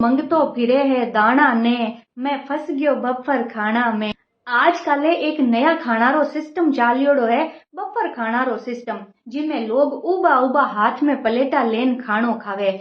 मंगतो फिरे है दाना ने, मैं फस गयो बफर खाना में। आजकल एक नया खानारो सिस्टम चालियोड़ो है, बफर खानारो सिस्टम, जिमें लोग उबा उबा हाथ में प्लेटा लेन खानो खावे।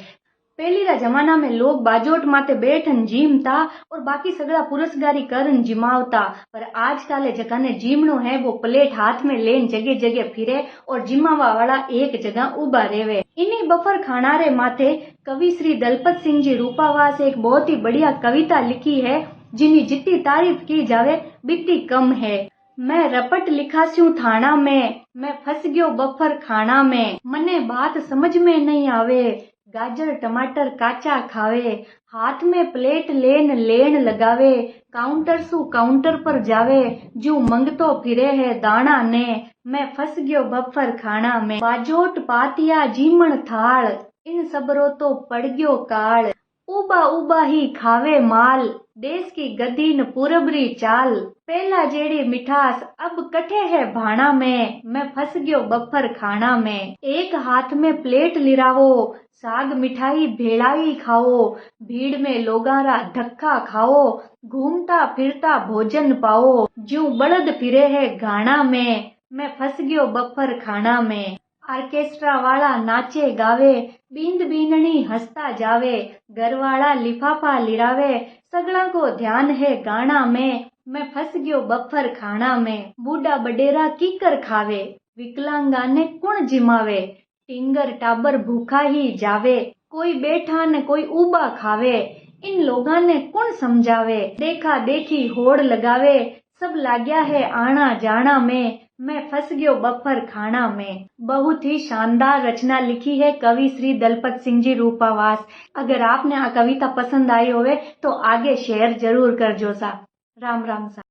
पहली रा जमाना में लोग बाजोट माते बैठन जीमता और बाकी सगळा पुरस्कारी करन जिमावता, पर आजकल जकाने जीमणो है वो प्लेट हाथ में लेन जगह जगह फिरे और जिमावा वाला एक जगह उबा रेवे। इन्हीं बफर खानारे माथे कवि श्री दलपत सिंह जी रूपावास एक बहुत ही बढ़िया कविता लिखी है, जिनी जितनी तारीफ की जावे बितनी कम है। मैं रपट लिखा स्यू थाना में, मैं फंस गयो बफर खाना में। मने बात समझ में नहीं आवे, गाजर टमाटर काचा खावे। हाथ में प्लेट लेन लेन लगावे, काउंटर सु काउंटर पर जावे। जू मंगतो फिरे है दाना ने, मैं फंस गयो बफर खाना में। बाजोट पातिया जीमण थाल, इन सबरो तो पड़ गयो काल। उबा उबा ही खावे माल, देश की गदीन पूरबरी चाल। पहला जेड़ी मिठास अब कठे है भाना में, मैं फंस गयो बफर खाना में। एक हाथ में प्लेट लिरावो, साग मिठाई भेड़ाई खाओ। भीड़ में लोगारा धक्का खाओ, घूमता फिरता भोजन पाओ। जू बड़द फिरे है गाना में, मैं फंस गयो बफर खाना में। ऑर्केस्ट्रा वाला नाचे गावे, बींद बीननी हंसता जावे। घरवाला लिफाफा लिरावे, सगड़ा को ध्यान है गाना में, मैं फंस गयो बफर खाना में। बूढ़ा बडेरा कीकर खावे, विकलांगा ने कुण जिमावे। टिंगर टाबर भूखा ही जावे, कोई बैठा ने कोई उबा खावे। इन लोगा ने कुण समझावे, देखा देखी होड़ लगावे। सब लाग्या है आना जाना में, मैं फंस गयो बफर खाना में। बहुत ही शानदार रचना लिखी है कवि श्री दलपत सिंह जी रूपावास। अगर आपने आ कविता पसंद आई होवे तो आगे शेयर जरूर करजो सा। राम राम सा।